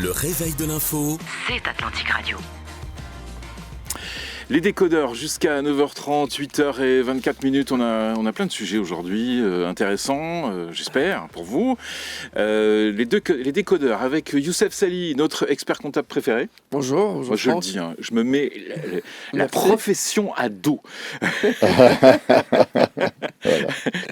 Le réveil de l'info, c'est Atlantic Radio. Les décodeurs jusqu'à 9h30, 8h24. On a plein de sujets aujourd'hui intéressants, j'espère, pour vous. Les décodeurs avec Youssef Sali, notre expert comptable préféré. Bonjour. Moi, je le dis, je me mets la profession à dos.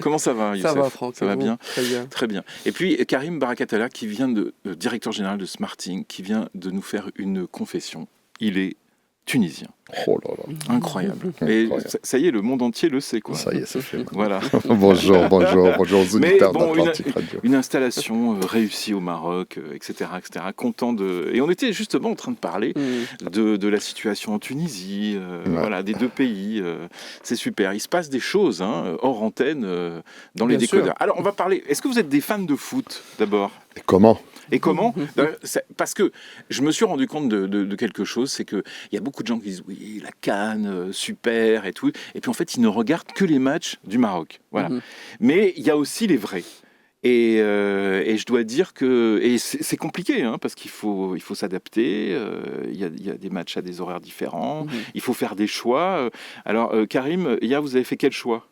Comment ça va, Youssef? Ça va, Franck. Ça va bien? Très bien. Très bien. Et puis Karim Barakatala, qui vient directeur général de Smarting, qui vient de nous faire une confession. Il est tunisien. Oh là là. Incroyable. Et ça y est, le monde entier le sait, quoi. Ça y est, c'est fait. Voilà. bonjour aux auditeurs d'Atlantic Radio. Une installation réussie au Maroc, etc., etc. Content de... Et on était justement en train de parler de la situation en Tunisie, voilà, des deux pays. C'est super. Il se passe des choses, hors antenne, dans les décodeurs. Sûr. Alors, on va parler... Est-ce que vous êtes des fans de foot, d'abord ? Et comment ? Parce que je me suis rendu compte de quelque chose, c'est qu'il y a beaucoup de gens qui disent oui, la CAN, super et tout, et puis en fait ils ne regardent que les matchs du Maroc, voilà. Mais il y a aussi les vrais. Et je dois dire que c'est compliqué, parce qu'il faut s'adapter. Il y a des matchs à des horaires différents. Il faut faire des choix. Alors Karim, hier vous avez fait quel choix ?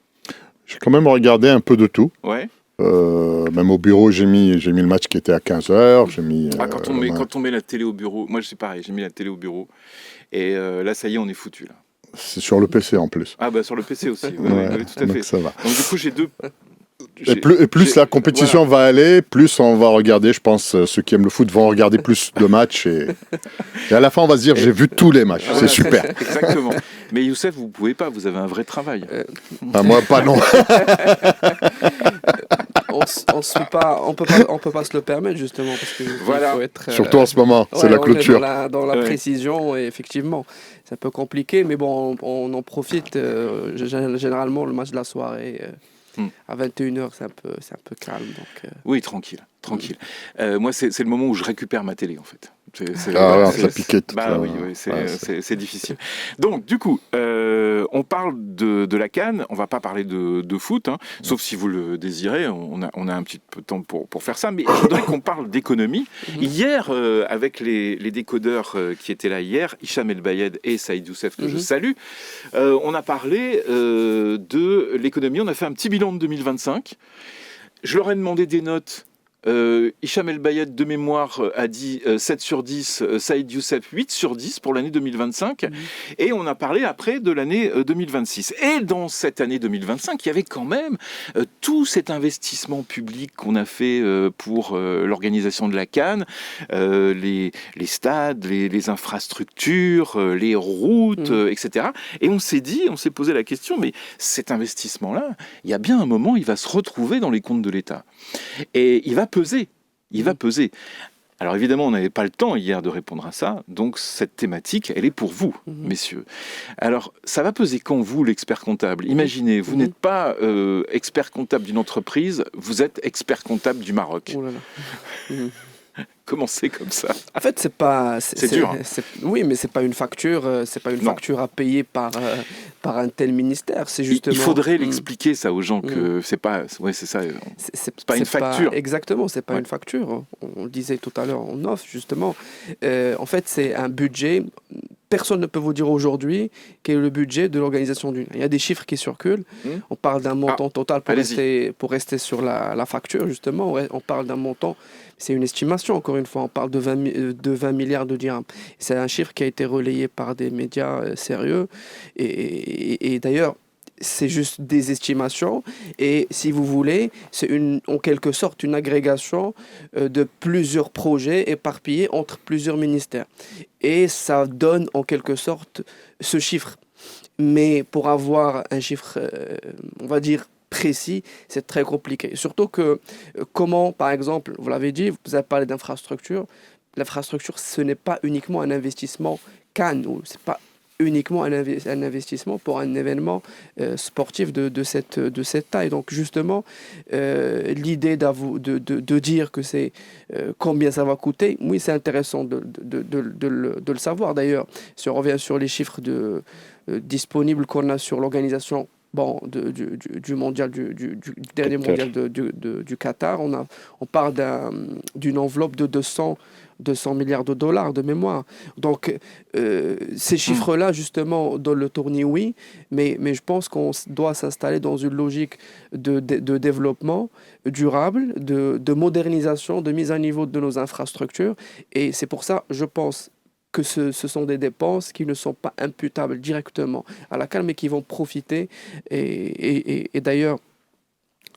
J'ai quand même regardé un peu de tout. Ouais. Même au bureau, j'ai mis le match qui était à 15h. Quand on met la télé au bureau, moi c'est pareil, j'ai mis la télé au bureau. Et là, ça y est, on est foutu là. C'est sur le PC en plus. Ah bah sur le PC aussi, oui, tout à fait. Ça va. Donc du coup, j'ai deux... Et plus la compétition va aller, plus on va regarder, je pense, ceux qui aiment le foot vont regarder plus de matchs. Et à la fin, on va se dire, j'ai vu tous les matchs, c'est super. Exactement. Mais Youssef, vous ne pouvez pas, vous avez un vrai travail. Moi, pas non. On peut pas se le permettre, justement, parce que voilà. il faut être, surtout en ce moment, c'est la clôture. Dans la précision, et effectivement, c'est un peu compliqué, mais bon, on en profite. Généralement, le match de la soirée... À 21h, c'est un peu calme. Donc, Oui, tranquille. Moi, c'est le moment où je récupère ma télé, en fait. Ça piquait tout ça. Oui, c'est difficile. Donc, du coup, on parle de la CAN. On ne va pas parler de foot, sauf si vous le désirez. On a un petit peu de temps pour faire ça. Mais je voudrais qu'on parle d'économie. Hier, avec les décodeurs qui étaient là hier, Hicham El Bayed et Saïd Youssef, que je salue, on a parlé de l'économie. On a fait un petit bilan de 2025. Je leur ai demandé des notes. Hicham El Bayed, de mémoire, a dit 7 sur 10, Saïd Youssef 8 sur 10 pour l'année 2025. Et on a parlé après de l'année 2026. Et dans cette année 2025, il y avait quand même tout cet investissement public qu'on a fait pour l'organisation de la CAN, les stades, les infrastructures, les routes, etc. Et on s'est posé la question, mais cet investissement-là, il y a bien un moment, il va se retrouver dans les comptes de l'État. Et il va peser. Alors évidemment, on n'avait pas le temps hier de répondre à ça, donc cette thématique, elle est pour vous, messieurs. Alors, ça va peser quand vous, l'expert comptable ? Imaginez, vous n'êtes pas expert comptable d'une entreprise, vous êtes expert comptable du Maroc. Oh là là. Comment c'est comme ça ? En fait, c'est pas. C'est dur. Oui, mais c'est pas une facture. C'est pas une facture à payer par un tel ministère. C'est justement. Il faudrait l'expliquer ça aux gens que c'est pas. Ouais, c'est ça. C'est pas une facture. Exactement, c'est pas une facture. On le disait tout à l'heure en off, justement. En fait, c'est un budget. Personne ne peut vous dire aujourd'hui quel est le budget de l'organisation d'une. Il y a des chiffres qui circulent. On parle d'un montant total pour rester sur la facture, justement. On parle d'un montant. C'est une estimation, encore une fois. On parle de 20 milliards de dirhams. C'est un chiffre qui a été relayé par des médias sérieux. Et d'ailleurs, c'est juste des estimations. Et si vous voulez, c'est en quelque sorte une agrégation de plusieurs projets éparpillés entre plusieurs ministères. Et ça donne en quelque sorte ce chiffre. Mais pour avoir un chiffre, on va dire, précis, c'est très compliqué. Surtout que, comment, par exemple, vous l'avez dit, vous avez parlé d'infrastructure. L'infrastructure, ce n'est pas uniquement un investissement CAN, c'est pas uniquement un investissement pour un événement sportif de cette taille. Donc justement, l'idée de dire que c'est combien ça va coûter, oui, c'est intéressant de le savoir. D'ailleurs, si on revient sur les chiffres disponibles qu'on a sur l'organisation du mondial, du dernier mondial du Qatar, on parle d'une enveloppe de 200 milliards de dollars de mémoire. Donc, ces chiffres-là, justement, donnent le tournis, oui, mais je pense qu'on doit s'installer dans une logique de développement durable, de modernisation, de mise à niveau de nos infrastructures. Et c'est pour ça, je pense, que ce sont des dépenses qui ne sont pas imputables directement à la CAN, mais qui vont profiter. Et d'ailleurs,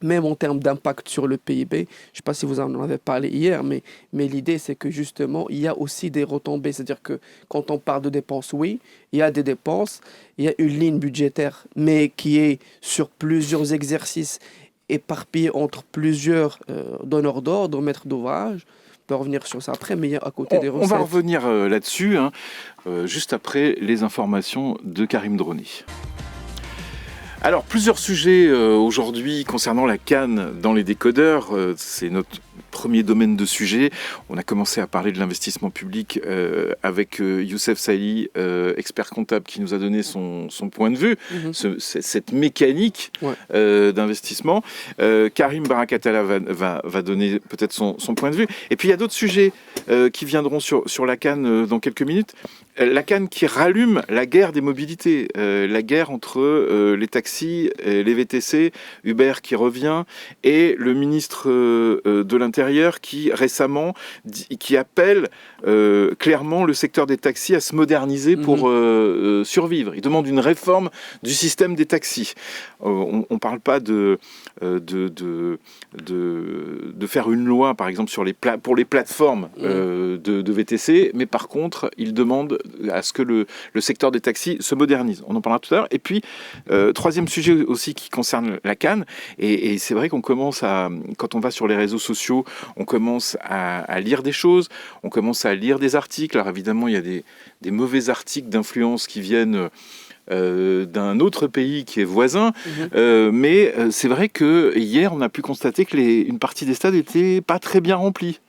même en termes d'impact sur le PIB, je ne sais pas si vous en avez parlé hier, mais l'idée, c'est que justement, il y a aussi des retombées. C'est-à-dire que quand on parle de dépenses, oui, il y a des dépenses, il y a une ligne budgétaire, mais qui est sur plusieurs exercices éparpillés entre plusieurs donneurs d'ordre, maîtres d'ouvrage. On peut revenir sur ça après, mais il y a à côté des recettes. On va revenir là-dessus, juste après les informations de Karim Droney. Alors, plusieurs sujets aujourd'hui concernant la CAN dans les décodeurs. C'est notre premier domaine de sujet. On a commencé à parler de l'investissement public avec Youssef Saïli, expert comptable, qui nous a donné son point de vue, cette mécanique d'investissement. Karim Barakatala va donner peut-être son point de vue. Et puis, il y a d'autres sujets qui viendront sur la CAN dans quelques minutes. La CAN qui rallume la guerre des mobilités, la guerre entre les taxis, les VTC, Uber qui revient, et le ministre de l'Intérieur qui récemment qui appelle clairement le secteur des taxis à se moderniser pour survivre. Il demande une réforme du système des taxis. On ne parle pas de faire une loi, par exemple, pour les plateformes de VTC, mais par contre, il demande à ce que le secteur des taxis se modernise. On en parlera tout à l'heure. Et puis, troisième sujet aussi qui concerne la CAN, et c'est vrai qu'on commence quand on va sur les réseaux sociaux, on commence à lire des choses, on commence à lire des articles. Alors évidemment, il y a des mauvais articles d'influence qui viennent d'un autre pays qui est voisin, mais c'est vrai que hier, on a pu constater que une partie des stades n'étaient pas très bien remplis.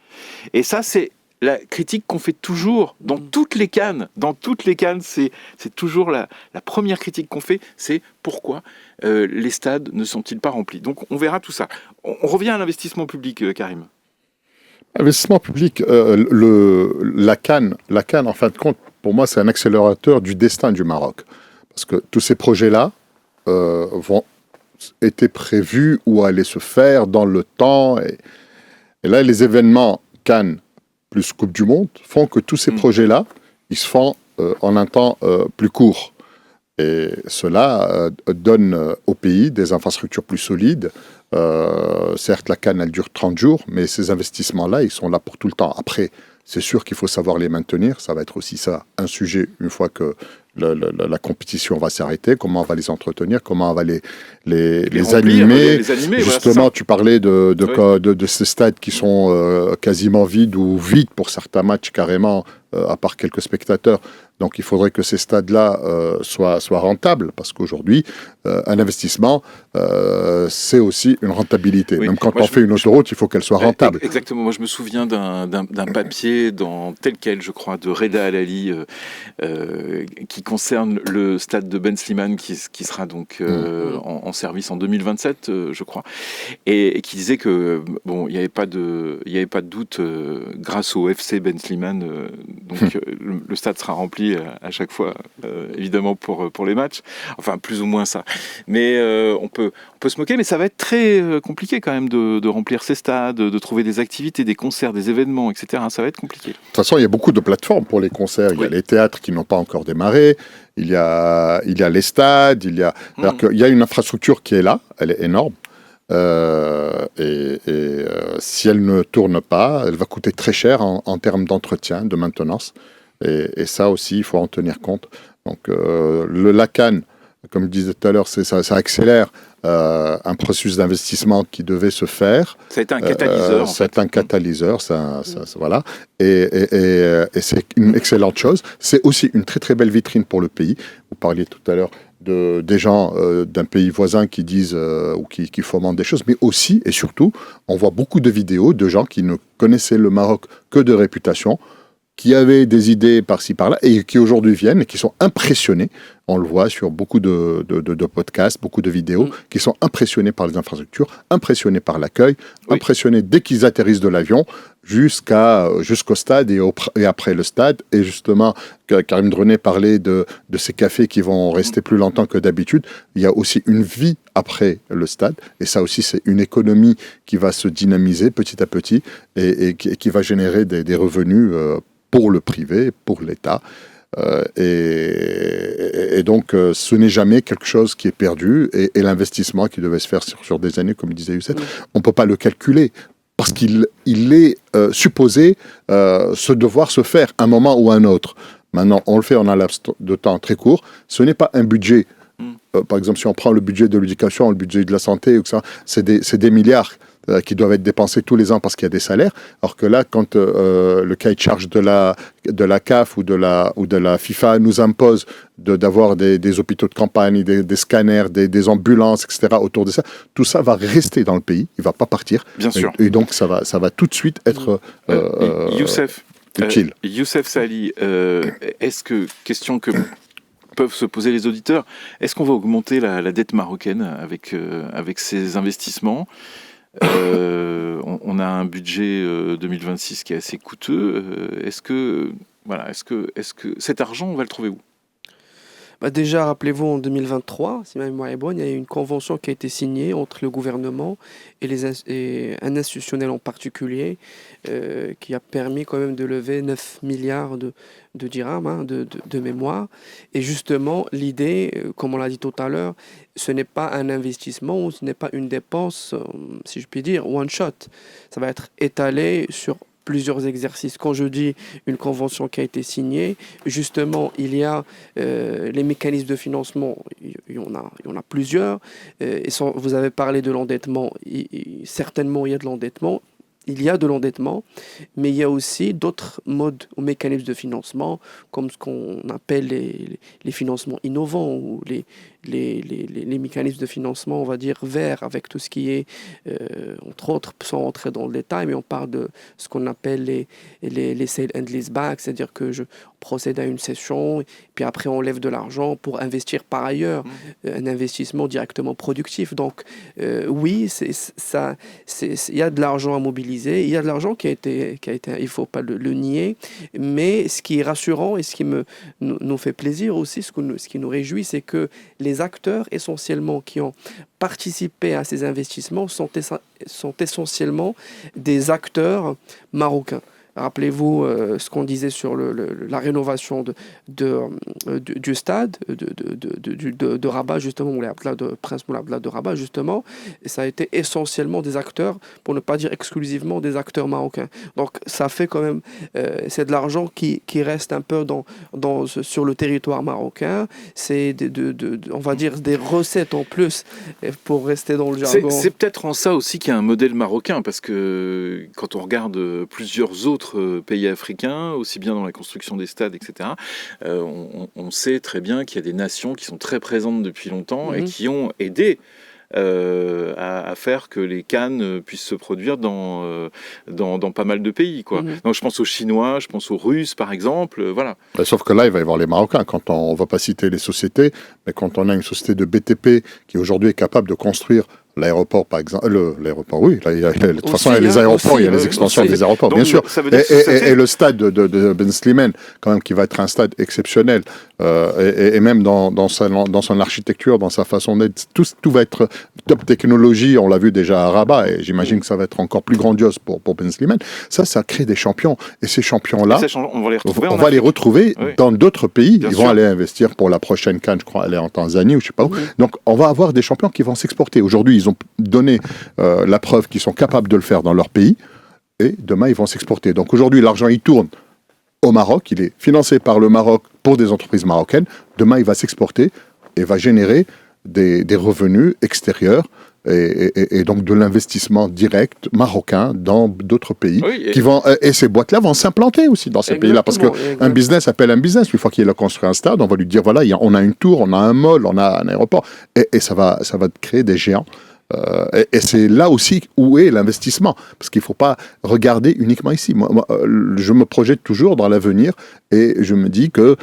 Et ça, c'est la critique qu'on fait toujours dans toutes les CAN. Dans toutes les CAN, c'est toujours la première critique qu'on fait, c'est pourquoi les stades ne sont-ils pas remplis. Donc on verra tout ça. On revient à l'investissement public, Karim. Investissement public, la CAN, en fin de compte, pour moi, c'est un accélérateur du destin du Maroc. Parce que tous ces projets-là étaient prévus ou allaient se faire dans le temps. Et là, les événements CAN plus Coupe du Monde font que tous ces projets-là, ils se font en un temps plus court. Et cela donne au pays des infrastructures plus solides. Certes, la CAN, elle dure 30 jours, mais ces investissements-là, ils sont là pour tout le temps. Après, c'est sûr qu'il faut savoir les maintenir. Ça va être aussi ça, un sujet, une fois que la compétition va s'arrêter, comment on va les entretenir, comment on va les animer. Justement, voilà, tu parlais de ces stades qui sont quasiment vides ou vides pour certains matchs carrément, à part quelques spectateurs. Donc il faudrait que ces stades-là soient rentables, parce qu'aujourd'hui, un investissement, c'est aussi une rentabilité. Même quand on fait une autoroute, il faut qu'elle soit rentable. Exactement. Moi, je me souviens d'un papier tel quel, je crois, de Reda Alali, qui concerne le stade de Ben Slimane, qui sera donc en service en 2027, je crois, et qui disait que bon, il n'y avait pas de doute, grâce au FC Ben Slimane, donc le stade sera rempli à chaque fois, évidemment pour les matchs, enfin plus ou moins ça. Mais on peut se moquer, mais ça va être très compliqué quand même de remplir ces stades, de trouver des activités, des concerts, des événements, etc. Ça va être compliqué. De toute façon, il y a beaucoup de plateformes pour les concerts. Il y a les théâtres qui n'ont pas encore démarré, il y a les stades, alors qu'il y a une infrastructure qui est là, elle est énorme. Si elle ne tourne pas, elle va coûter très cher en termes d'entretien, de maintenance. Et ça aussi, il faut en tenir compte. Donc, la CAN, comme je disais tout à l'heure, ça accélère un processus d'investissement qui devait se faire. Ça a été un catalyseur. C'est un catalyseur, voilà. Et c'est une excellente chose. C'est aussi une très très belle vitrine pour le pays. Vous parliez tout à l'heure des gens d'un pays voisin qui disent ou qui fomentent des choses, mais aussi et surtout, on voit beaucoup de vidéos de gens qui ne connaissaient le Maroc que de réputation, qui avaient des idées par-ci par-là et qui aujourd'hui viennent et qui sont impressionnés. On le voit sur beaucoup de podcasts, beaucoup de vidéos, qui sont impressionnés par les infrastructures, impressionnés par l'accueil, impressionnés dès qu'ils atterrissent de l'avion. jusqu'au stade et après le stade. Et justement, Karim Droné parlait de ces cafés qui vont rester plus longtemps que d'habitude. Il y a aussi une vie après le stade. Et ça aussi, c'est une économie qui va se dynamiser petit à petit et qui va générer des revenus pour le privé, pour l'État. Et donc, ce n'est jamais quelque chose qui est perdu. Et l'investissement qui devait se faire sur des années, comme disait Youssef, on ne peut pas le calculer. Parce qu'il est supposé devoir se faire un moment ou un autre. Maintenant, on le fait en un laps de temps très court. Ce n'est pas un budget. Par exemple, si on prend le budget de l'éducation, le budget de la santé, c'est des milliards qui doivent être dépensés tous les ans parce qu'il y a des salaires. Alors que là, quand le cahier de charge de la CAF ou de la FIFA nous impose d'avoir des hôpitaux de campagne, des scanners, des ambulances, etc. autour de ça, tout ça va rester dans le pays, il ne va pas partir. Bien sûr. Et donc, ça va tout de suite être Youssef, utile. Youssef Sali, est-ce que, question que peuvent se poser les auditeurs, est-ce qu'on va augmenter la dette marocaine avec ces investissements ? On a un budget 2026 qui est assez coûteux. Est-ce que cet argent, on va le trouver où ? Déjà, rappelez-vous, en 2023, si ma mémoire est bonne, il y a eu une convention qui a été signée entre le gouvernement et un institutionnel en particulier qui a permis quand même de lever 9 milliards de dirhams de mémoire. Et justement, l'idée, comme on l'a dit tout à l'heure, ce n'est pas un investissement ou ce n'est pas une dépense, si je puis dire, one shot. Ça va être étalé sur plusieurs exercices. Quand je dis une convention qui a été signée, justement, il y a les mécanismes de financement, il y en a plusieurs. Vous avez parlé de l'endettement, certainement il y a de l'endettement. Il y a de l'endettement, mais il y a aussi d'autres modes ou mécanismes de financement, comme ce qu'on appelle les financements innovants ou les mécanismes de financement, on va dire, verts, avec tout ce qui est, entre autres, sans rentrer dans le détail, mais on parle de ce qu'on appelle les sale and leaseback, c'est-à-dire que je procède à une cession, puis après on lève de l'argent pour investir par ailleurs, un investissement directement productif. Donc oui, il y a de l'argent à mobiliser, il y a de l'argent qui a été il ne faut pas le nier, mais ce qui est rassurant et ce qui nous fait plaisir aussi, ce qui nous réjouit, c'est que les acteurs essentiellement qui ont participé à ces investissements sont essentiellement des acteurs marocains. Rappelez-vous ce qu'on disait sur la rénovation du stade de Rabat, justement, de Prince Moulay Abdellah de Rabat, justement. Et ça a été essentiellement des acteurs, pour ne pas dire exclusivement des acteurs marocains. Donc ça fait quand même, c'est de l'argent qui reste un peu sur le territoire marocain. C'est, on va dire, des recettes en plus, pour rester dans le jargon. C'est peut-être en ça aussi qu'il y a un modèle marocain, parce que quand on regarde plusieurs autres pays africains, aussi bien dans la construction des stades, etc., on sait très bien qu'il y a des nations qui sont très présentes depuis longtemps et qui ont aidé à faire que les cannes puissent se produire dans pas mal de pays, quoi. Donc je pense aux Chinois, je pense aux Russes, par exemple, voilà. Sauf que là, il va y avoir les Marocains. On ne va pas citer les sociétés, mais quand on a une société de BTP qui aujourd'hui est capable de construire l'aéroport, par exemple, l'aéroport, oui, là, de toute façon, il y a les aéroports, il y a les extensions des aéroports, donc, bien sûr. Et le stade de Ben Slimane, quand même, qui va être un stade exceptionnel, et même dans son architecture, dans sa façon d'être, tout va être top technologie, on l'a vu déjà à Rabat, et j'imagine que ça va être encore plus grandiose pour Ben Slimane. Ça crée des champions, et ces champions-là, on va les retrouver dans d'autres pays. Ils vont aller investir pour la prochaine CAN, je crois, aller en Tanzanie, ou je sais pas où. Donc, on va avoir des champions qui vont s'exporter. Aujourd'hui, ils ont donné la preuve qu'ils sont capables de le faire dans leur pays, et demain, ils vont s'exporter. Donc aujourd'hui, l'argent, il tourne au Maroc, il est financé par le Maroc pour des entreprises marocaines. Demain, il va s'exporter et va générer des revenus extérieurs et donc de l'investissement direct marocain dans d'autres pays. Oui, et ces boîtes-là vont s'implanter aussi dans ces pays-là, parce qu'un business appelle un business. Une fois qu'il a construit un stade, on va lui dire, voilà, on a une tour, on a un mall, on a un aéroport, et ça va créer des géants. Et c'est là aussi où est l'investissement, parce qu'il ne faut pas regarder uniquement ici. Moi, je me projette toujours dans l'avenir et je me dis que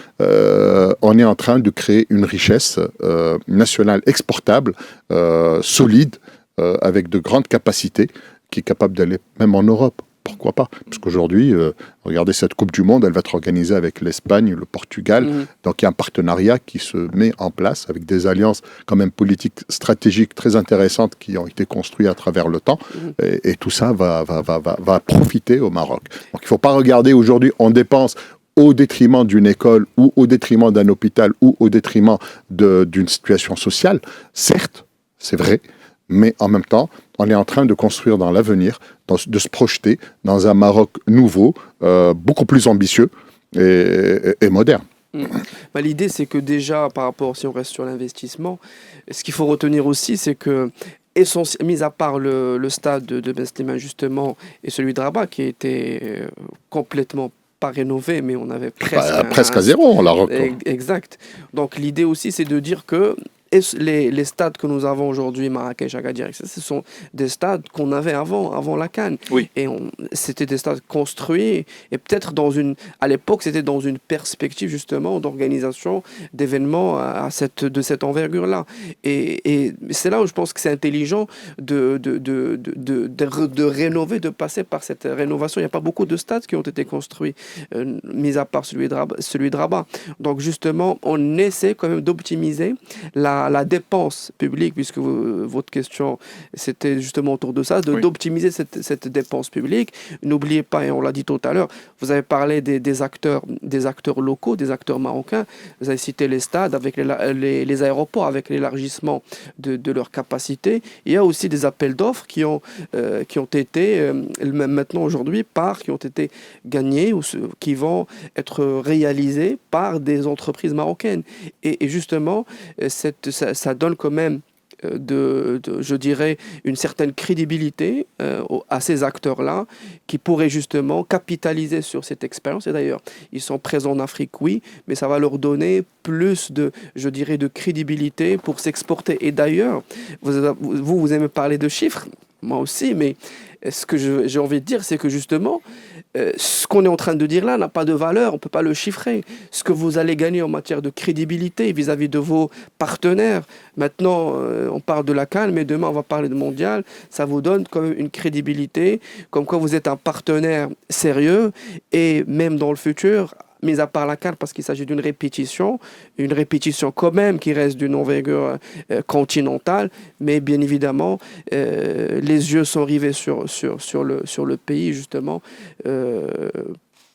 on est en train de créer une richesse nationale exportable, solide, avec de grandes capacités, qui est capable d'aller même en Europe. pourquoi pas? Parce qu'aujourd'hui, regardez, cette Coupe du Monde, elle va être organisée avec l'Espagne, le Portugal. Donc il y a un partenariat qui se met en place avec des alliances quand même politiques stratégiques très intéressantes qui ont été construites à travers le temps. Et tout ça va profiter au Maroc. Donc il ne faut pas regarder aujourd'hui, on dépense au détriment d'une école ou au détriment d'un hôpital ou au détriment d'une situation sociale. Certes, c'est vrai, mais en même temps, on est en train de construire dans l'avenir, de se projeter dans un Maroc nouveau, beaucoup plus ambitieux et moderne. Bah, l'idée, c'est que déjà, par rapport, si on reste sur l'investissement, ce qu'il faut retenir aussi, c'est que, mis à part le stade de Ben Slimane, justement, et celui de Rabat, qui était complètement pas rénové, mais on avait presque à zéro, on l'a recouvert. Exact. Donc l'idée aussi, c'est de dire que les stades que nous avons aujourd'hui, Marrakech, Agadir, etc., ce sont des stades qu'on avait avant la CAN. Oui. Et c'était des stades construits, et peut-être à l'époque, c'était dans une perspective justement d'organisation d'événements de cette envergure-là. Et c'est là où je pense que c'est intelligent de rénover, de passer par cette rénovation. Il n'y a pas beaucoup de stades qui ont été construits, mis à part celui de Rabat. Donc justement, on essaie quand même d'optimiser la dépense publique, puisque votre question c'était justement autour de ça, d'optimiser cette dépense publique. N'oubliez pas, et on l'a dit tout à l'heure, vous avez parlé des acteurs locaux, des acteurs marocains, vous avez cité les stades avec les aéroports, avec l'élargissement de leur capacité. Il y a aussi des appels d'offres qui ont été, même maintenant aujourd'hui, qui ont été gagnés ou qui vont être réalisés par des entreprises marocaines. Et justement, ça donne quand même je dirais, une certaine crédibilité à ces acteurs-là qui pourraient justement capitaliser sur cette expérience. Et d'ailleurs, ils sont présents en Afrique, oui, mais ça va leur donner plus je dirais, de crédibilité pour s'exporter. Et d'ailleurs, vous aimez parler de chiffres, moi aussi, mais ce que j'ai envie de dire, c'est que justement, ce qu'on est en train de dire là n'a pas de valeur, on ne peut pas le chiffrer. Ce que vous allez gagner en matière de crédibilité vis-à-vis de vos partenaires, maintenant on parle de la CAN, mais demain on va parler de mondial, ça vous donne quand même une crédibilité, comme quoi vous êtes un partenaire sérieux, et même dans le futur, mis à part la CAN, parce qu'il s'agit d'une répétition quand même qui reste d'une envergure continentale, mais bien évidemment, les yeux sont rivés sur le pays, justement.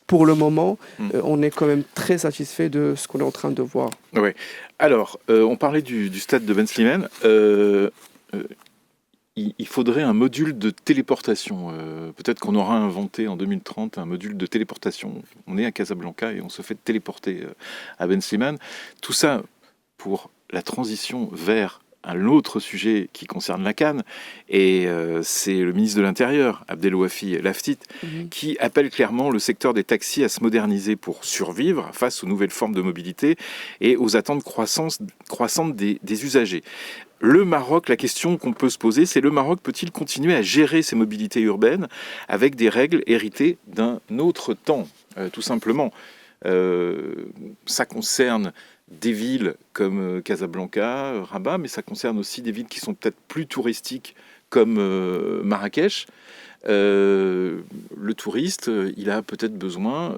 Pour le moment, on est quand même très satisfait de ce qu'on est en train de voir. Oui. Alors, on parlait du stade de Ben Slimane. Il faudrait un module de téléportation. Peut-être qu'on aura inventé en 2030 un module de téléportation. On est à Casablanca et on se fait téléporter à Ben Slimane. Tout ça pour la transition vers un autre sujet qui concerne la CAN. Et c'est le ministre de l'Intérieur, Abdelwafi Laftit, qui appelle clairement le secteur des taxis à se moderniser pour survivre face aux nouvelles formes de mobilité et aux attentes croissantes des usagers. Le Maroc, la question qu'on peut se poser, c'est le Maroc peut-il continuer à gérer ses mobilités urbaines avec des règles héritées d'un autre temps, tout simplement. Ça concerne des villes comme Casablanca, Rabat, mais ça concerne aussi des villes qui sont peut-être plus touristiques comme Marrakech. Le touriste, il a peut-être besoin,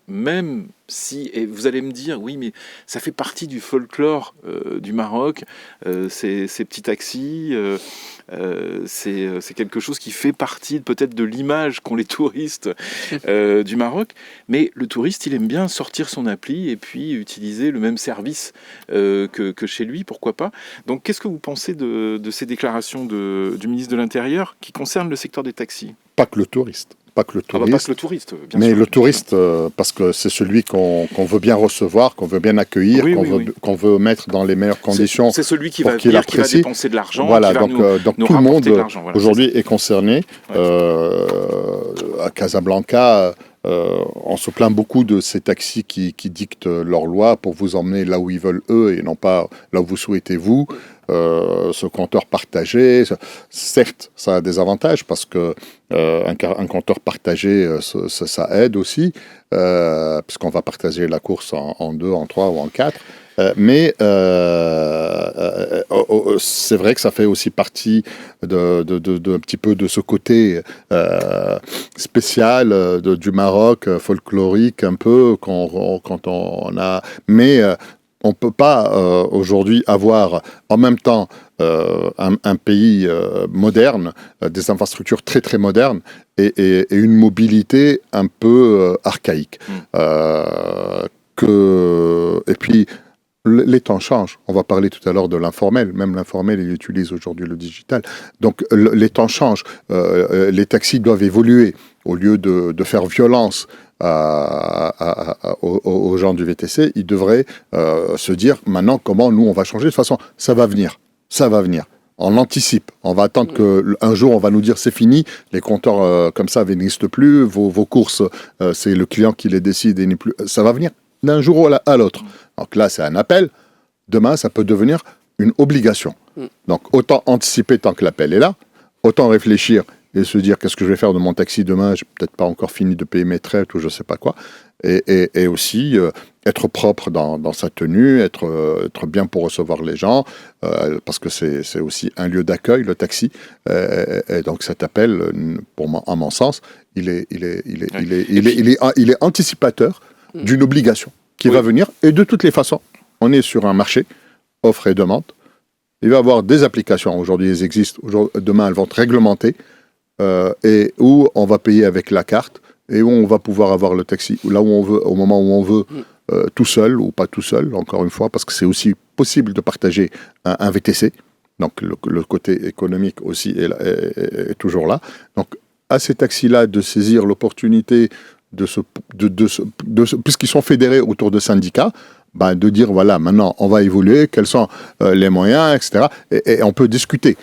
même si, et vous allez me dire, oui, mais ça fait partie du folklore du Maroc, ces petits taxis, c'est quelque chose qui fait partie peut-être de l'image qu'ont les touristes du Maroc, mais le touriste, il aime bien sortir son appli et puis utiliser le même service que chez lui, pourquoi pas. Donc qu'est-ce que vous pensez de ces déclarations du ministre de l'Intérieur qui concernent le secteur des taxis ? Pas que le touriste. Pas que le touriste, pas que le touriste, bien mais sûr, le touriste, parce que c'est celui qu'on veut bien recevoir, qu'on veut bien accueillir, qu'on veut mettre dans les meilleures conditions. C'est celui qui va venir, qui va dépenser de l'argent, voilà, qui va donc nous tout le monde voilà, aujourd'hui est concerné. À Casablanca, on se plaint beaucoup de ces taxis qui dictent leurs lois pour vous emmener là où ils veulent eux et non pas là où vous souhaitez vous. Ce compteur partagé, certes, ça a des avantages parce que un compteur partagé, ça aide aussi, puisqu'on va partager la course en 2, en 3 ou en 4. Mais c'est vrai que ça fait aussi partie un petit peu de ce côté spécial du Maroc, folklorique un peu, quand on a... Mais on ne peut pas aujourd'hui avoir en même temps un pays moderne, des infrastructures très très modernes et une mobilité un peu archaïque. Et puis, les temps changent. On va parler tout à l'heure de l'informel. Même l'informel, il utilise aujourd'hui le digital. Donc, les temps changent. Les taxis doivent évoluer. Au lieu de faire violence aux gens du VTC, ils devraient se dire maintenant comment nous, on va changer. De toute façon, ça va venir. Ça va venir. On anticipe. On va attendre qu'un jour, on va nous dire c'est fini. Les compteurs comme ça n'existent plus. Vos courses, c'est le client qui les décide et n'est plus. Ça va venir d'un jour à l'autre. Donc là, c'est un appel. Demain, ça peut devenir une obligation. Donc, autant anticiper tant que l'appel est là, autant réfléchir et se dire qu'est-ce que je vais faire de mon taxi demain, j'ai peut-être pas encore fini de payer mes traites ou je sais pas quoi. Et aussi être propre dans sa tenue, être bien pour recevoir les gens, parce que c'est aussi un lieu d'accueil, le taxi. Et donc cet appel, à mon sens, il est anticipateur d'une obligation qui va venir. Et de toutes les façons, on est sur un marché, offre et demande. Il va y avoir des applications, aujourd'hui elles existent, demain elles vont être réglementées, et où on va payer avec la carte, et où on va pouvoir avoir le taxi, là où on veut, au moment où on veut, tout seul ou pas tout seul, encore une fois, parce que c'est aussi possible de partager un VTC. Donc le côté économique aussi est toujours là. Donc à ces taxis-là de saisir l'opportunité puisqu'ils sont fédérés autour de syndicats, de dire voilà, maintenant on va évoluer, quels sont les moyens, etc. Et on peut discuter.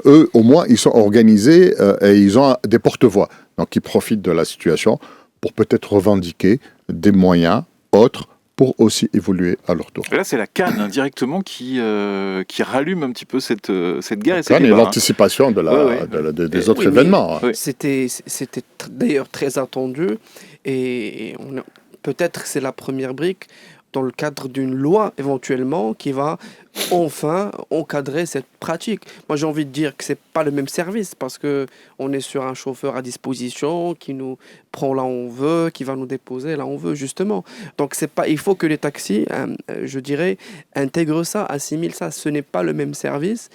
Eux, au moins, ils sont organisés et ils ont des porte-voix. Donc ils profitent de la situation pour peut-être revendiquer des moyens autres pour aussi évoluer à leur tour. Et là, c'est la CAN directement qui rallume un petit peu cette guerre. La CAN et l'anticipation des autres événements. Oui. C'était d'ailleurs très attendu et peut-être c'est la première brique dans le cadre d'une loi éventuellement qui va enfin encadrer cette pratique. Moi j'ai envie de dire que c'est pas le même service parce que on est sur un chauffeur à disposition qui nous prend là où on veut, qui va nous déposer là où on veut justement. Donc c'est pas, il faut que les taxis, je dirais, intègrent ça, assimilent ça. Ce n'est pas le même service.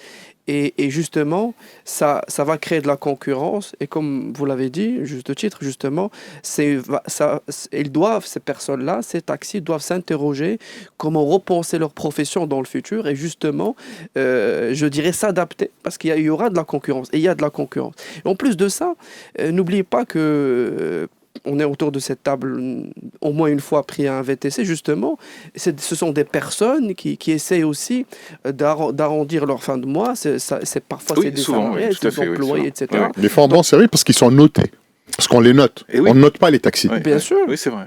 Et justement, ça va créer de la concurrence. Et comme vous l'avez dit, juste titre, justement, ces personnes-là, ces taxis doivent s'interroger comment repenser leur profession dans le futur et justement, je dirais, s'adapter parce qu'il y aura de la concurrence. Et il y a de la concurrence. Et en plus de ça, n'oubliez pas que... on est autour de cette table au moins une fois pris un VTC, justement. Ce sont des personnes qui essayent aussi d'arrondir leur fin de mois. Parfois, c'est des salariés, des employés, etc. Les fois en bon service parce qu'ils sont notés. Parce qu'on les note. On ne note pas les taxis. Oui, bien sûr. Oui, c'est vrai.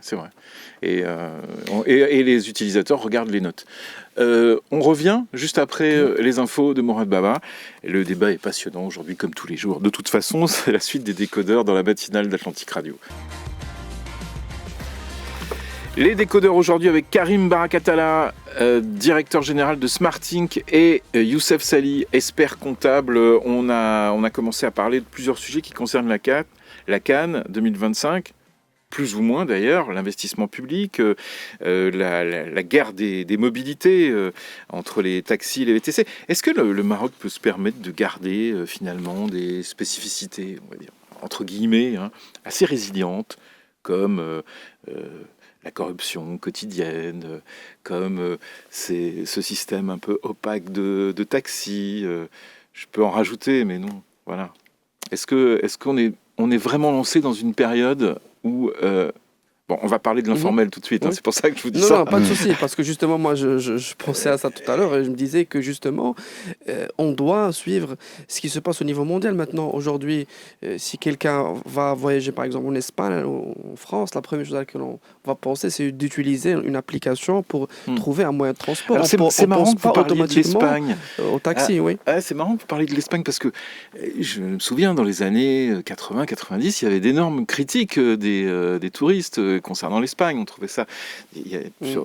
Et les utilisateurs regardent les notes. On revient juste après les infos de Morad Baba. Le débat est passionnant aujourd'hui, comme tous les jours. De toute façon, c'est la suite des décodeurs dans la matinale d'Atlantic Radio. Les décodeurs aujourd'hui avec Karim Barakatala, directeur général de SmartInc, et Youssef Sali, expert comptable. On a commencé à parler de plusieurs sujets qui concernent la CAN 2025. Plus ou moins d'ailleurs, l'investissement public, la guerre des mobilités entre les taxis et les VTC. Est-ce que le Maroc peut se permettre de garder finalement des spécificités, on va dire, entre guillemets, assez résilientes, comme la corruption quotidienne, comme ce système un peu opaque de taxis. Je peux en rajouter, mais non. Voilà. Est-ce qu'on est vraiment lancé dans une période où... on va parler de l'informel tout de suite, c'est pour ça que je vous dis ça. Non, pas de souci, parce que justement, moi, je pensais à ça tout à l'heure et je me disais que justement, on doit suivre ce qui se passe au niveau mondial maintenant. Aujourd'hui, si quelqu'un va voyager, par exemple, en Espagne ou en France, la première chose à laquelle on va penser, c'est d'utiliser une application pour trouver un moyen de transport. Alors, c'est marrant que vous parliez de l'Espagne. Au taxi, oui. C'est marrant que vous parliez de l'Espagne parce que je me souviens, dans les années 80-90, il y avait d'énormes critiques des touristes concernant l'Espagne. On trouvait ça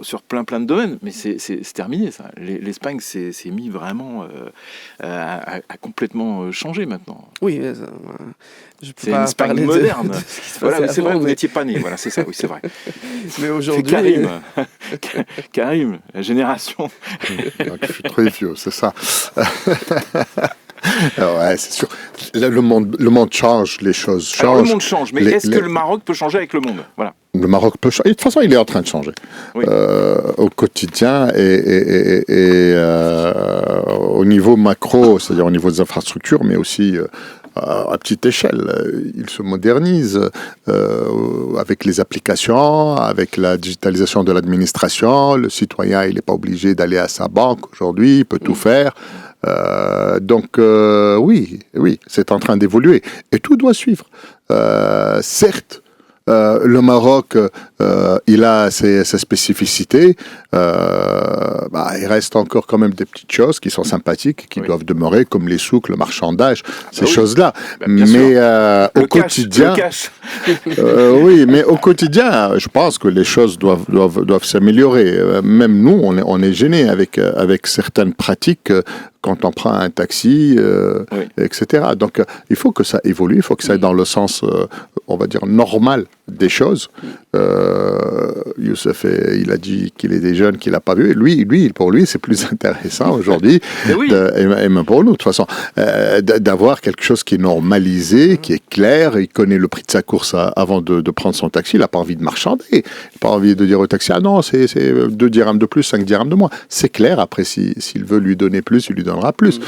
sur plein de domaines, mais c'est terminé ça. L'Espagne s'est mis vraiment à complètement changer maintenant. Oui, c'est une Espagne moderne. Voilà, c'est vrai, vous n'étiez pas né. Voilà, c'est ça, oui, c'est vrai. Mais aujourd'hui, Karim, la génération. Donc, je suis très vieux, c'est ça. Ouais, c'est sûr. Là, le monde change, les choses changent. Alors, le monde change, mais est-ce que le Maroc peut changer avec le monde? Voilà. Le Maroc peut changer. De toute façon, il est en train de changer au quotidien et au niveau macro, c'est-à-dire au niveau des infrastructures, mais aussi à petite échelle. Il se modernise avec les applications, avec la digitalisation de l'administration. Le citoyen, il n'est pas obligé d'aller à sa banque aujourd'hui, il peut tout faire. Donc oui, c'est en train d'évoluer et tout doit suivre. Certes, le Maroc, il a ses spécificités. Il reste encore quand même des petites choses qui sont sympathiques, qui doivent demeurer, comme les souks, le marchandage, ces choses-là. Mais au quotidien, oui, mais au quotidien, je pense que les choses doivent s'améliorer. Même nous, on est gênés avec certaines pratiques. Quand on prend un taxi, etc. Donc, il faut que ça évolue, il faut que ça aille dans le sens, on va dire, normal des choses. Youssef, il a dit qu'il est des jeunes qu'il n'a pas vu. Lui, pour lui, c'est plus intéressant aujourd'hui, et même pour nous, de toute façon, d'avoir quelque chose qui est normalisé, qui est clair. Il connaît le prix de sa course avant de prendre son taxi. Il n'a pas envie de marchander. Il n'a pas envie de dire au taxi, ah non, c'est 2 dirhams de plus, 5 dirhams de moins. C'est clair. Après, s'il veut lui donner plus, il lui donnera plus.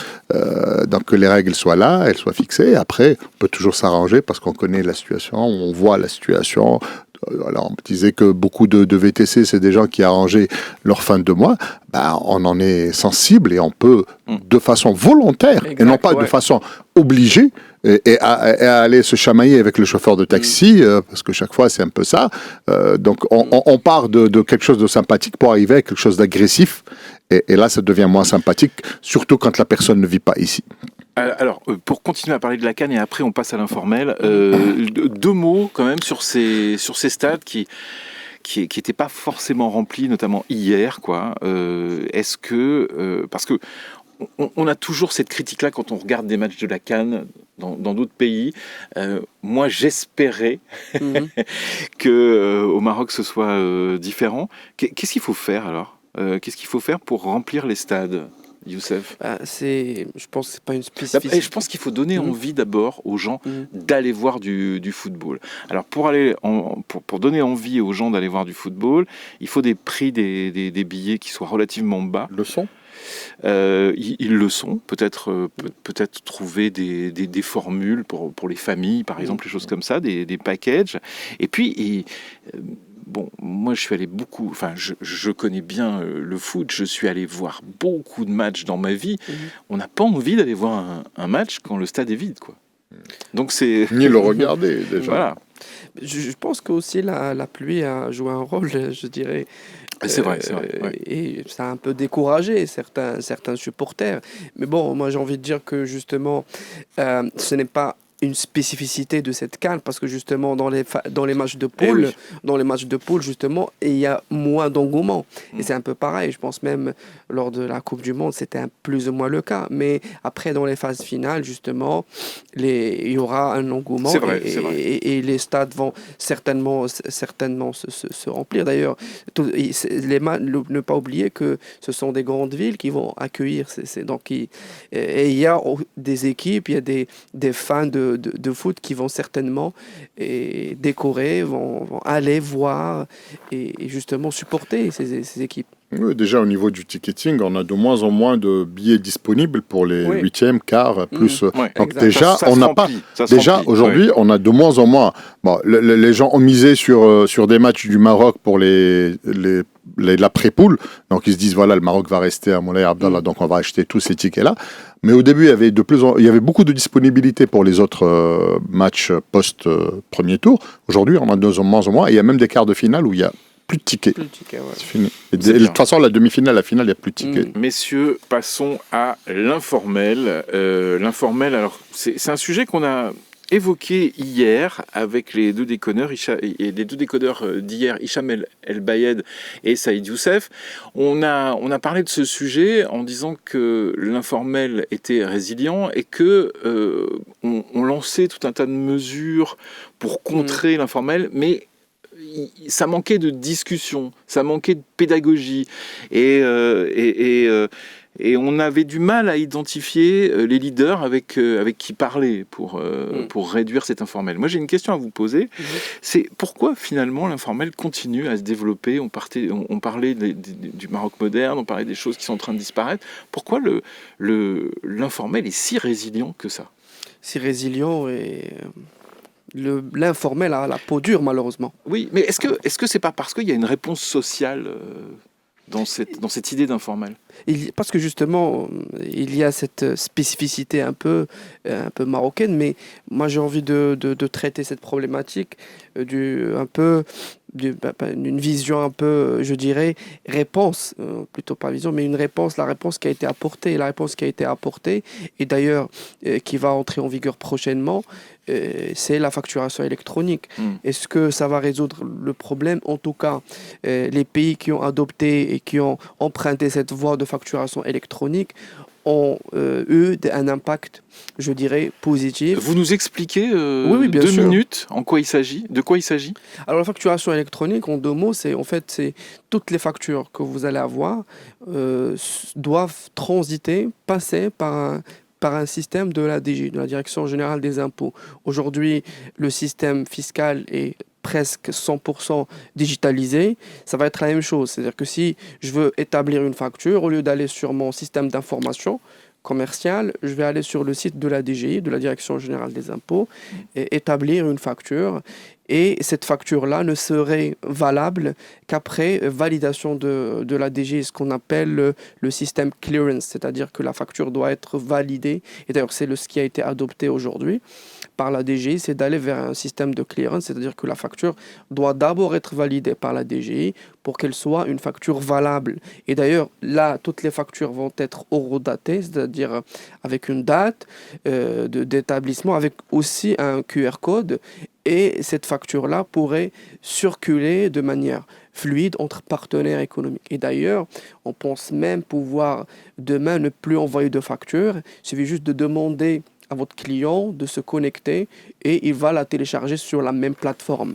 Donc que les règles soient là, elles soient fixées. Après, on peut toujours s'arranger parce qu'on connaît la situation, on voit la situation. Alors, on disait que beaucoup de VTC, c'est des gens qui arrangeaient leur fin de mois. On en est sensible et on peut, de façon volontaire, et non pas de façon obligée, et aller se chamailler avec le chauffeur de taxi, parce que chaque fois, c'est un peu ça. Donc, on part de quelque chose de sympathique pour arriver à quelque chose d'agressif. Et là, ça devient moins sympathique, surtout quand la personne ne vit pas ici. Alors, pour continuer à parler de la CAN et après on passe à l'informel, 2 mots quand même sur ces stades qui n'étaient pas forcément remplis, notamment hier, quoi. Est-ce que parce que on a toujours cette critique-là quand on regarde des matchs de la CAN dans d'autres pays. Moi, j'espérais que au Maroc ce soit différent. Qu'est-ce qu'il faut faire alors? Qu'est-ce qu'il faut faire pour remplir les stades? Youssef? Je pense que c'est pas une spécificité. Je pense qu'il faut donner envie d'abord aux gens d'aller voir du football. Alors pour donner envie aux gens d'aller voir du football, il faut des prix des billets qui soient relativement bas. Le son? Ils le sont. Peut-être trouver des formules pour les familles, par exemple, les choses comme ça, des packages. Et puis bon, moi je suis allé beaucoup, enfin je connais bien le foot, je suis allé voir beaucoup de matchs dans ma vie. On n'a pas envie d'aller voir un match quand le stade est vide, quoi. Donc c'est... Ni le regarder, déjà. Voilà. Je pense qu'aussi la pluie a joué un rôle, je dirais. C'est vrai. Ouais. Et ça a un peu découragé certains supporters. Mais bon, moi j'ai envie de dire que justement, ce n'est pas une spécificité de cette CAN parce que justement dans les matchs de poule, justement, il y a moins d'engouement et c'est un peu pareil. Je pense même lors de la Coupe du Monde c'était plus ou moins le cas, mais après dans les phases finales justement il y aura un engouement. C'est vrai. Et les stades vont certainement se remplir. D'ailleurs, ne pas oublier que ce sont des grandes villes qui vont accueillir et il y a des équipes, il y a des fans de foot qui vont certainement décorer, vont aller voir et justement supporter ces équipes. Oui, déjà au niveau du ticketing, on a de moins en moins de billets disponibles pour les 8e, quart, plus. Donc déjà, on n'a pas. Déjà aujourd'hui, on a de moins en moins. Bon, les gens ont misé sur des matchs du Maroc pour la pré-poule. Donc ils se disent voilà, le Maroc va rester à Moulay Abdallah, donc on va acheter tous ces tickets-là. Mais au début, il y avait beaucoup de disponibilité pour les autres matchs post-premier tour. Aujourd'hui, on a de moins en moins. Et il y a même des quarts de finale où il y a plus de tickets. C'est fini. Et de toute façon, la demi-finale, la finale, il n'y a plus de tickets. Messieurs, passons à l'informel. L'informel, alors, c'est un sujet qu'on a évoqué hier avec les deux décodeurs, d'hier, Hicham El Bayed et Saïd Youssef. On a parlé de ce sujet en disant que l'informel était résilient et que on lançait tout un tas de mesures pour contrer l'informel, mais ça manquait de discussion, ça manquait de pédagogie et on avait du mal à identifier les leaders avec qui parler pour réduire cet informel. Moi, j'ai une question à vous poser. C'est pourquoi, finalement, l'informel continue à se développer. On parlait du Maroc moderne, on parlait des choses qui sont en train de disparaître. Pourquoi l'informel est si résilient que ça ? Si résilient et... L'informel a la peau dure, malheureusement. Oui, mais est-ce que c'est pas parce qu'il y a une réponse sociale dans cette idée d'informel ? Parce que justement, il y a cette spécificité un peu marocaine, mais moi j'ai envie de traiter cette problématique d'une vision un peu, je dirais, réponse, plutôt pas vision, mais la réponse qui a été apportée. La réponse qui a été apportée, et d'ailleurs qui va entrer en vigueur prochainement, c'est la facturation électronique. Est-ce que ça va résoudre le problème ? En tout cas, les pays qui ont adopté et qui ont emprunté cette voie de facturation électronique ont eu un impact, je dirais, positif. Vous nous expliquez oui, bien 2 sûr. minutes de quoi il s'agit ? Alors la facturation électronique, en 2 mots, c'est toutes les factures que vous allez avoir doivent passer par un système de la DG, de la Direction Générale des Impôts. Aujourd'hui, le système fiscal est presque 100% digitalisé, ça va être la même chose. C'est-à-dire que si je veux établir une facture, au lieu d'aller sur mon système d'information commerciale, je vais aller sur le site de la DGI, de la Direction Générale des Impôts, et établir une facture. Et cette facture-là ne serait valable qu'après validation de la DGI, ce qu'on appelle le système clearance, c'est-à-dire que la facture doit être validée. Et d'ailleurs, c'est ce qui a été adopté aujourd'hui par la DGI, c'est d'aller vers un système de clearance, c'est-à-dire que la facture doit d'abord être validée par la DGI pour qu'elle soit une facture valable. Et d'ailleurs, là, toutes les factures vont être horodatées, c'est-à-dire avec une date d'établissement, avec aussi un QR code. Et cette facture-là pourrait circuler de manière fluide entre partenaires économiques. Et d'ailleurs, on pense même pouvoir demain ne plus envoyer de facture. Il suffit juste de demander à votre client de se connecter et il va la télécharger sur la même plateforme.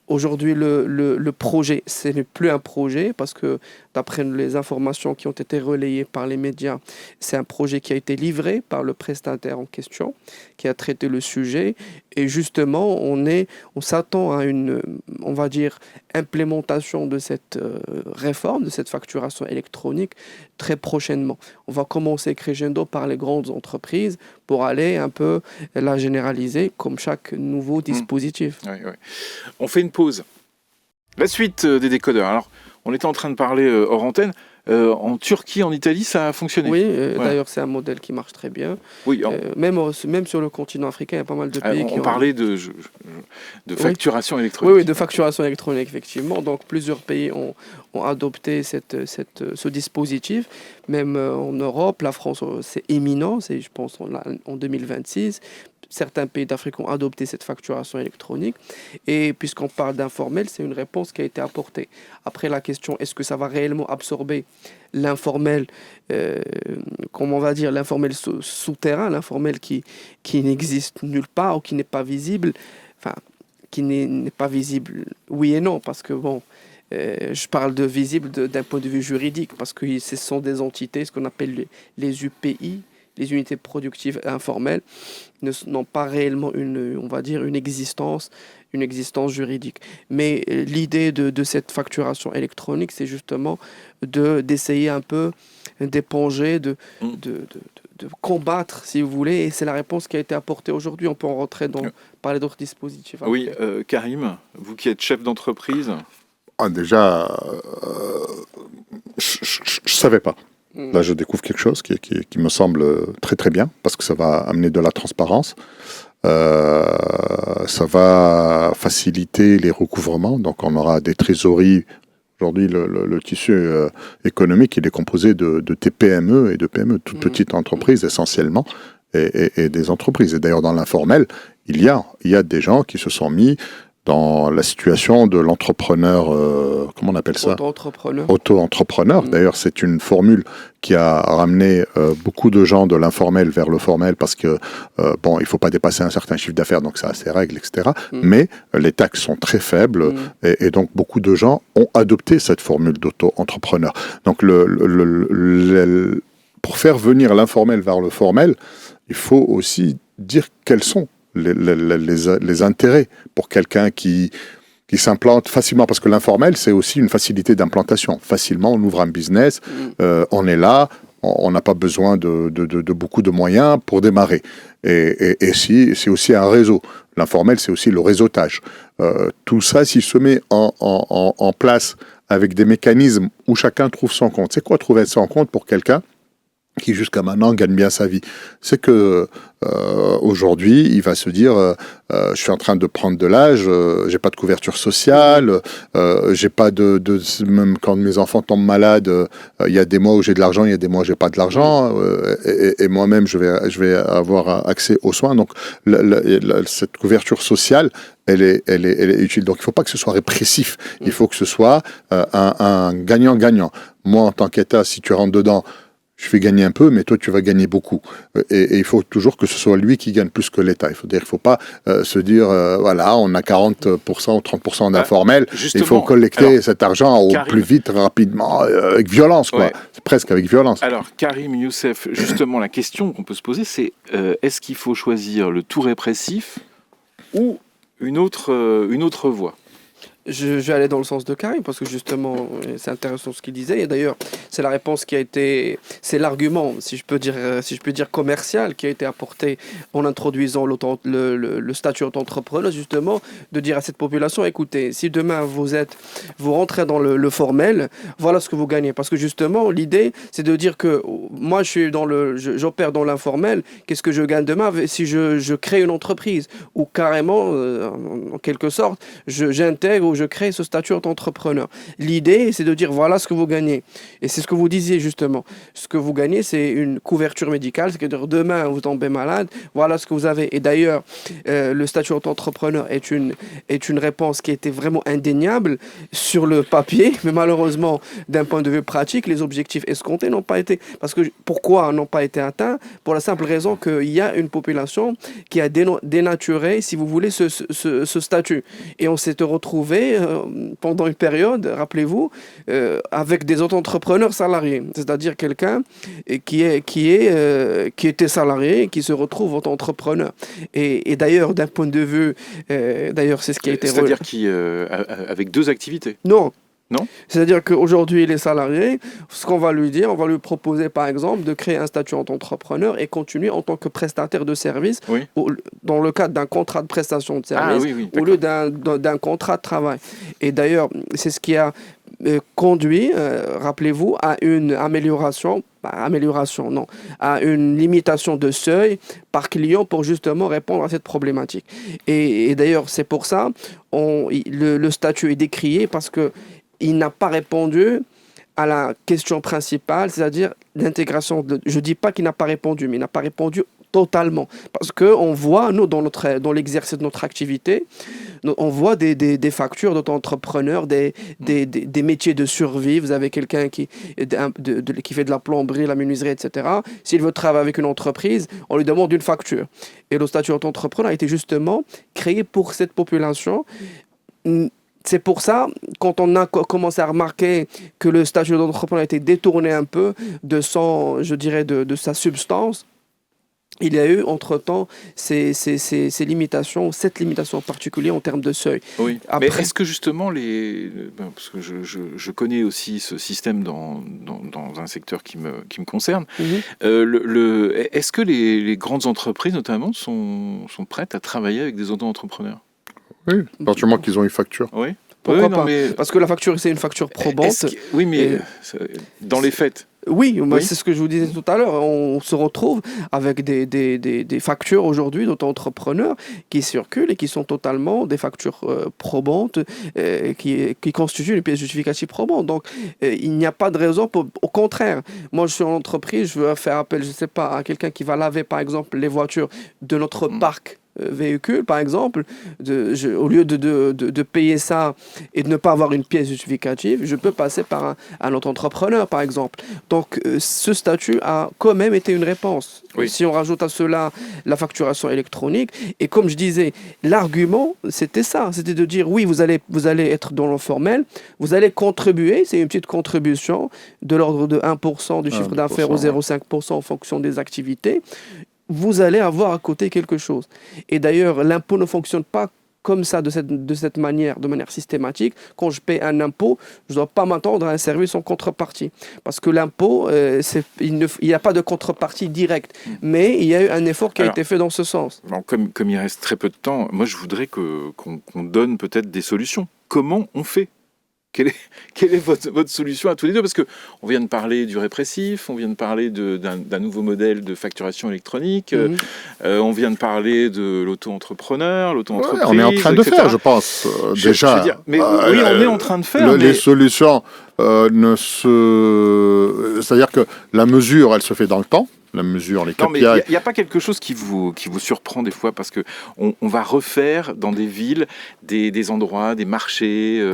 Aujourd'hui, le projet, ce n'est plus un projet parce que d'après les informations qui ont été relayées par les médias, c'est un projet qui a été livré par le prestataire en question, qui a traité le sujet. Et justement, on s'attend à une, on va dire, implémentation de cette réforme, de cette facturation électronique très prochainement. On va commencer crescendo par les grandes entreprises pour aller un peu la généraliser comme chaque nouveau dispositif. Oui. On fait une pause. La suite des décodeurs. Alors, on était en train de parler hors antenne. En Turquie, en Italie, ça a fonctionné. Oui, d'ailleurs, c'est un modèle qui marche très bien. Oui, même sur le continent africain, il y a pas mal de pays qui ont... On parlait de facturation électronique. Oui, de facturation électronique, effectivement. Donc, plusieurs pays ont adopté ce dispositif. Même en Europe, la France, c'est imminent, je pense en 2026. Certains pays d'Afrique ont adopté cette facturation électronique. Et puisqu'on parle d'informel, c'est une réponse qui a été apportée. Après, la question, est-ce que ça va réellement absorber l'informel, comment on va dire, l'informel souterrain, l'informel qui n'existe nulle part ou qui n'est pas visible, enfin, qui n'est pas visible, oui et non, parce que bon, je parle de visible d'un point de vue juridique, parce que ce sont des entités, ce qu'on appelle les UPI, les unités productives informelles, n'ont pas réellement une existence juridique. Mais l'idée de cette facturation électronique, c'est justement d'essayer un peu d'éponger, de combattre, si vous voulez, et c'est la réponse qui a été apportée aujourd'hui. On peut en rentrer parler d'autres dispositifs. Oui, Karim, vous qui êtes chef d'entreprise. Déjà, je ne savais pas. Là, je découvre quelque chose qui me semble très très bien, parce que ça va amener de la transparence, ça va faciliter les recouvrements, donc on aura des trésoreries. Aujourd'hui, le tissu économique, il est composé de TPME et de PME, toutes petites entreprises essentiellement, et des entreprises. Et d'ailleurs, dans l'informel, il y a des gens qui se sont mis dans la situation de l'entrepreneur, comment on appelle ça ? Auto-entrepreneur. Auto-entrepreneur. D'ailleurs, c'est une formule qui a ramené beaucoup de gens de l'informel vers le formel parce que, bon, il ne faut pas dépasser un certain chiffre d'affaires, donc ça a ses règles, etc. Mais les taxes sont très faibles et donc beaucoup de gens ont adopté cette formule d'auto-entrepreneur. Donc, pour faire venir l'informel vers le formel, il faut aussi dire quels sont les intérêts pour quelqu'un qui s'implante facilement, parce que l'informel, c'est aussi une facilité d'implantation. Facilement, on ouvre un business, on est là, on n'a pas besoin de beaucoup de moyens pour démarrer. Et si, c'est aussi un réseau. L'informel, c'est aussi le réseautage. Tout ça, s'il se met en place avec des mécanismes où chacun trouve son compte. C'est quoi trouver son compte pour quelqu'un qui jusqu'à maintenant gagne bien sa vie? C'est que aujourd'hui, il va se dire je suis en train de prendre de l'âge, j'ai pas de couverture sociale, j'ai pas même quand mes enfants tombent malades, il y a des mois où j'ai de l'argent, il y a des mois où j'ai pas de l'argent, et moi-même je vais avoir accès aux soins. Donc cette couverture sociale, elle est utile. Donc il faut pas que ce soit répressif, il faut que ce soit un gagnant-gagnant. Moi, en tant qu'État, si tu rentres dedans, je vais gagner un peu, mais toi, tu vas gagner beaucoup. Et il faut toujours que ce soit lui qui gagne plus que l'État. Il faut pas se dire, voilà, on a 40% ou 30% d'informel. Il faut collecter cet argent au plus vite, rapidement, avec violence, quoi. Ouais. C'est presque avec violence. Alors, Karim Youssef, justement, la question qu'on peut se poser, c'est est-ce qu'il faut choisir le tout répressif ou une autre voie ? Je vais aller dans le sens de Karim parce que justement c'est intéressant ce qu'il disait, et d'ailleurs c'est la réponse qui a été, c'est l'argument si je peux dire commercial qui a été apporté en introduisant le statut d'entrepreneur, justement de dire à cette population, écoutez, si demain vous rentrez dans le formel, voilà ce que vous gagnez, parce que justement l'idée c'est de dire que moi j'opère dans l'informel, qu'est-ce que je gagne demain si je crée une entreprise ou carrément en quelque sorte j'intègre ou je crée ce statut d'entrepreneur. L'idée, c'est de dire voilà ce que vous gagnez. Et c'est ce que vous disiez justement. Ce que vous gagnez, c'est une couverture médicale. C'est-à-dire demain, vous tombez malade, voilà ce que vous avez. Et d'ailleurs, le statut d'entrepreneur est une réponse qui était vraiment indéniable sur le papier. Mais malheureusement, d'un point de vue pratique, les objectifs escomptés n'ont pas été... Pourquoi n'ont pas été atteints? Pour la simple raison qu'il y a une population qui a dénaturé, si vous voulez, ce statut. Et on s'est retrouvé pendant une période, rappelez-vous, avec des auto-entrepreneurs salariés, c'est-à-dire quelqu'un qui était salarié et qui se retrouve auto-entrepreneur. Et d'ailleurs, d'un point de vue, d'ailleurs, c'est ce qui a été... C'est-à-dire avec deux activités? Non. Non. C'est-à-dire qu'aujourd'hui, les salariés, ce qu'on va lui dire, on va lui proposer par exemple de créer un statut d'entrepreneur et continuer en tant que prestataire de service, oui, dans le cadre d'un contrat de prestation de service, au lieu d'un contrat de travail. Et d'ailleurs, c'est ce qui a conduit, rappelez-vous, à une à une limitation de seuil par client pour justement répondre à cette problématique. Et d'ailleurs, c'est pour ça le statut est décrié parce que il n'a pas répondu à la question principale, c'est-à-dire l'intégration. Je ne dis pas qu'il n'a pas répondu, mais il n'a pas répondu totalement. Parce qu'on voit, nous, dans l'exercice de notre activité, on voit des factures d'auto-entrepreneurs, des métiers de survie. Vous avez quelqu'un qui fait de la plomberie, la menuiserie, etc. S'il veut travailler avec une entreprise, on lui demande une facture. Et le statut d'auto-entrepreneur a été justement créé pour cette population. C'est pour ça, quand on a commencé à remarquer que le statut d'entrepreneur a été détourné un peu de sa substance, il y a eu entre-temps ces limitations, cette limitation en particulier en termes de seuil. Oui. Mais est-ce que justement, parce que je connais aussi ce système dans un secteur qui me concerne, est-ce que les grandes entreprises notamment sont prêtes à travailler avec des auto-entrepreneurs? Oui, à partir du moment qu'ils ont une facture. Oui. Pourquoi pas? Parce que la facture, c'est une facture probante. Oui, mais dans les faits. Oui, c'est ce que je vous disais tout à l'heure. On se retrouve avec des factures aujourd'hui d'auto-entrepreneurs qui circulent et qui sont totalement des factures probantes, qui constituent une pièce justificative probante. Donc, il n'y a pas de raison au contraire. Moi, je suis en entreprise, je veux faire appel, je ne sais pas, à quelqu'un qui va laver, par exemple, les voitures de notre parc véhicule, par exemple, au lieu de payer ça et de ne pas avoir une pièce justificative, je peux passer par un autre entrepreneur, par exemple. Donc, ce statut a quand même été une réponse. Oui. Si on rajoute à cela la facturation électronique, et comme je disais, l'argument, c'était ça, c'était de dire, oui, vous allez être dans l'informel, vous allez contribuer, c'est une petite contribution de l'ordre de 1% du chiffre d'affaires ou 0,5% en fonction des activités, vous allez avoir à côté quelque chose. Et d'ailleurs, l'impôt ne fonctionne pas comme ça, de cette manière, de manière systématique. Quand je paie un impôt, je ne dois pas m'attendre à un service en contrepartie. Parce que l'impôt, il n'y a pas de contrepartie directe. Mais il y a eu un effort qui a été fait dans ce sens. Bon, comme il reste très peu de temps, moi je voudrais qu'on donne peut-être des solutions. Comment on fait ? Quelle est votre solution à tous les deux ? Parce qu'on vient de parler du répressif, on vient de parler d'un nouveau modèle de facturation électronique, on vient de parler de l'auto-entrepreneur, l'auto-entreprise, on est en train de faire, je pense, déjà. Je veux dire, mais oui, on est en train de faire. Les solutions c'est-à-dire que la mesure, elle se fait dans le temps. La mesure, les KPI. Non, mais il n'y a pas quelque chose qui vous surprend des fois, parce qu'on va refaire dans des villes des endroits, des marchés,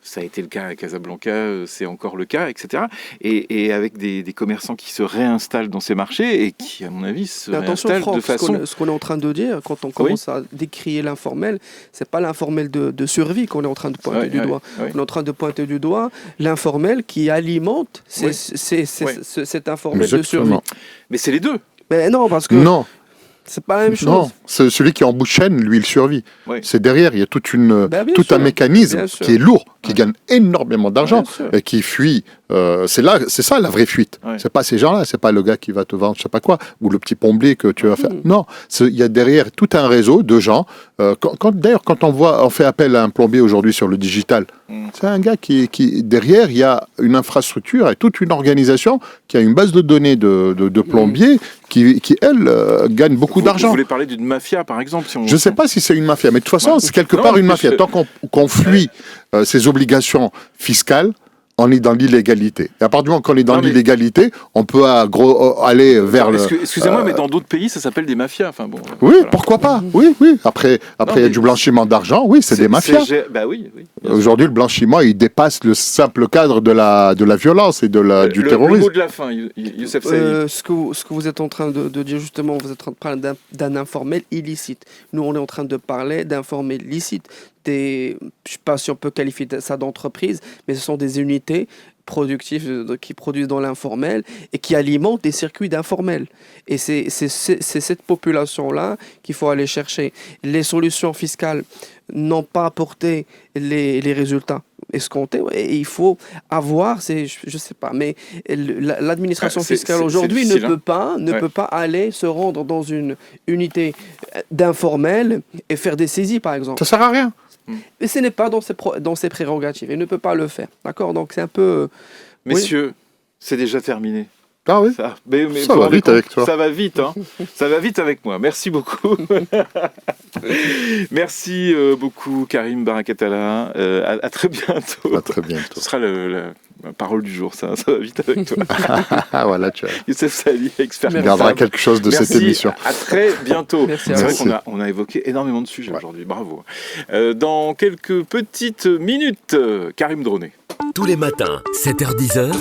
ça a été le cas à Casablanca, c'est encore le cas, etc. Et avec des commerçants qui se réinstallent dans ces marchés et qui, à mon avis, se réinstallent Franck, de façon... Ce qu'on est en train de dire, quand on commence à décrier l'informel, c'est pas l'informel de survie qu'on est en train de pointer du doigt. On est en train de pointer du doigt l'informel qui alimente cet informel de survie. Mais c'est les deux. Mais non, parce que... Non. C'est pas la même chose. Non, c'est celui qui est en bout de chaîne, lui, il survit. Oui. C'est derrière, il y a tout un mécanisme qui est lourd, qui gagne énormément d'argent et qui fuit. C'est ça la vraie fuite. Ouais. C'est pas ces gens-là, c'est pas le gars qui va te vendre je sais pas quoi, ou le petit plombier que tu vas faire. Non, il y a derrière tout un réseau de gens. D'ailleurs, quand on fait appel à un plombier aujourd'hui sur le digital, c'est un gars qui derrière, il y a une infrastructure et toute une organisation qui a une base de données de plombiers qui elle, gagne beaucoup d'argent. Vous voulez parler d'une mafia, par exemple Je ne sais pas si c'est une mafia, mais de toute façon, c'est quelque part une mafia. Tant qu'on fuit ses obligations fiscales, on est dans l'illégalité. Et à partir du moment qu'on est dans l'illégalité, on peut aller vers le... Excusez-moi, mais dans d'autres pays, ça s'appelle des mafias. Enfin, bon, oui, voilà. Pourquoi pas ? Oui. Après, il y a du blanchiment d'argent. Oui, c'est des mafias. Bah oui. Aujourd'hui, le blanchiment, il dépasse le simple cadre de la violence et du terrorisme. Le mot de la fin, Youssef Saïd. Ce que vous êtes en train de dire, justement, vous êtes en train de parler d'un informel illicite. Nous, on est en train de parler d'informel licite. Je ne sais pas si on peut qualifier ça d'entreprise, mais ce sont des unités productives qui produisent dans l'informel et qui alimentent des circuits d'informel. Et c'est cette population-là qu'il faut aller chercher. Les solutions fiscales n'ont pas apporté les résultats escomptés. Et il faut avoir, je sais pas, mais l'administration fiscale aujourd'hui ne peut pas aller se rendre dans une unité d'informel et faire des saisies, par exemple. Ça sert à rien. Mais ce n'est pas dans ses prérogatives. Il ne peut pas le faire. D'accord ? Donc c'est un peu... Messieurs, c'est déjà terminé. Ah oui. Ça va vite avec toi. Ça va vite, hein. Ça va vite avec moi. Merci beaucoup. Merci beaucoup, Karim Barakatalla. À très bientôt. À très bientôt. Ce sera la parole du jour, ça va vite avec toi. Voilà, tu as. Youssef Saïd, expert. On gardera quelque chose de cette émission. À très bientôt. Merci. C'est vrai qu'on a évoqué énormément de sujets aujourd'hui. Bravo. Dans quelques petites minutes, Karim Droné. Tous les matins, 7h-10h.